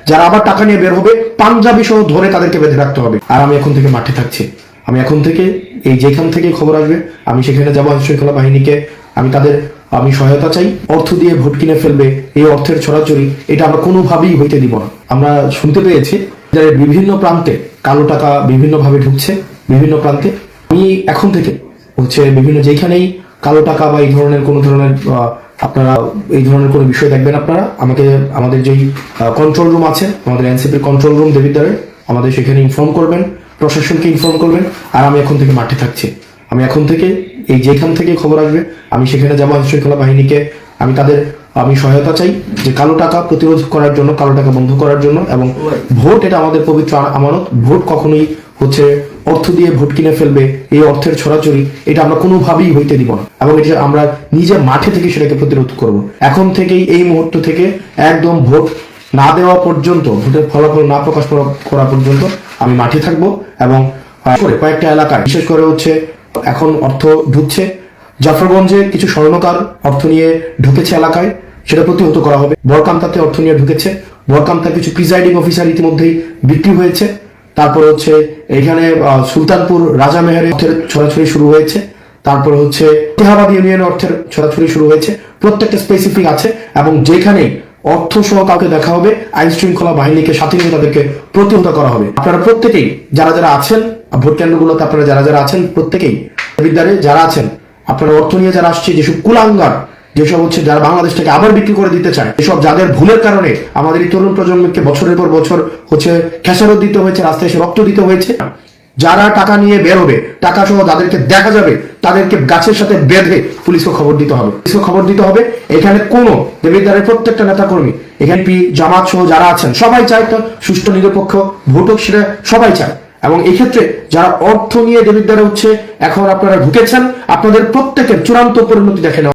যারা আবার টাকা নিয়ে বের হবে পাঞ্জাবি সহ ধরে তাদেরকে বেঁধে রাখতে হবে। আর আমি এখন থেকে মাঠে থাকছি, আমি এখন থেকে এই যেখান থেকে খবর আসবে আমি সেখানে যাবো। আইন শৃঙ্খলা বাহিনীকে আমি সহায়তা চাই। অর্থ দিয়ে ভোট কিনে ফেলবে, এই অর্থের ছড়াছড়ি এটা আমরা কোনোভাবেই হইতে দিব না। আমরা শুনতে পেয়েছি যে বিভিন্ন প্রান্তে কালো টাকা বিভিন্নভাবে ঢুকছে, বিভিন্ন প্রান্তে। আমি এখন থেকে বিভিন্ন যেখানেই কালো টাকা বা এই ধরনের কোনো ধরনের আপনারা এই ধরনের কোনো বিষয় দেখবেন, আপনারা আমাদের যেই কন্ট্রোল রুম আছে, আমাদের এনসিপির কন্ট্রোল রুম দেবিদ্বারে, আমাদের সেখানে ইনফর্ম করবেন, প্রশাসনকে ইনফর্ম করবেন। আর আমি এখন থেকে মাঠে থাকছি, আমি এখন থেকে এই যেখান থেকে খবর আসবে আমি সেখানে যাবো। আইন শৃঙ্খলা বাহিনীকে আমি সহায়তা চাই যে কালো টাকা প্রতিরোধ করার জন্য, কালো টাকা বন্ধ করার জন্য। এবং ভোট এটা আমাদের পবিত্র আমানত। ভোট কখনোই অর্থ দিয়ে ভোট কিনে ফেলবে, এই অর্থের ছড়াছড়ি এটা আমরা কোনোভাবেই হইতে দিব না। এবং এটা আমরা নিজে মাঠে থেকে সেটাকে প্রতিরোধ করব। এখন থেকেই এই মুহূর্ত থেকে একদম ভোট না দেওয়া পর্যন্ত, ভোটের ফলাফল না প্রকাশ করা পর্যন্ত আমি মাঠে থাকবো। এবং কয়েকটা এলাকায় বিশেষ করে এখন অর্থ ঢুকছে। জাফরগঞ্জে কিছু স্বর্ণকার অর্থ নিয়ে ঢুকেছে এলাকায়, সেটা প্রতিহত করা হবে। বরকামতাতে অর্থ নিয়ে ঢুকেছে, বরকামতার কিছু প্রিজাইডিং অফিসার ইতিমধ্যেই বিক্রি হয়েছে। তারপরে এখানে সুলতানপুর রাজামেহের অর্থের ছড়াছড়ি শুরু হয়েছে। তারপরে ইলাহাবাদ ইউনিয়নের অর্থের ছড়াছড়ি শুরু হয়েছে। প্রত্যেকটা স্পেসিফিক আছে এবং যেখানেই অর্থ সহ কাউকে দেখা হবে আইন শৃঙ্খলা বাহিনীকে সাথে নিয়ে তাদেরকে প্রতিহত করা হবে। আপনারা প্রত্যেকেই যারা আছেন ভোট কেন্দ্রগুলোতে, আপনারা যারা আছেন প্রত্যেকেই বিদ্যারে যারা আছেন, আপনারা অর্থ নিয়ে যারা আসছে, যেসব কুলাঙ্গার, যেসব যারা বাংলাদেশটাকে আবার বিক্রি করে দিতে চায়, এসব যাদের ভুলের কারণে আমাদের এই তরুণ প্রজন্মকে বছরের পর বছর খেসারত দিতে হয়েছে, রাস্তায় এসে রক্ত দিতে হয়েছে। যারা টাকা নিয়ে বের হবে, টাকা সহ যাদেরকে দেখা যাবে তাদেরকে গাছের সাথে বেঁধে পুলিশকে খবর দিতে হবে। এখানে কোনো দেবিদ্বারের প্রত্যেকটা নেতা কর্মী, এখানে জামাত সহ যারা আছেন সবাই চায় একটা সুষ্ঠু নিরপেক্ষ ভোট হোক, সেটা সবাই চায়। এবং এই ক্ষেত্রে যারা অর্থ নিয়ে দেবিদ্বারে এখন আপনারা ঢুকেছেন, আপনাদের প্রত্যেকের চূড়ান্ত পরিণতি দেখে নেওয়া।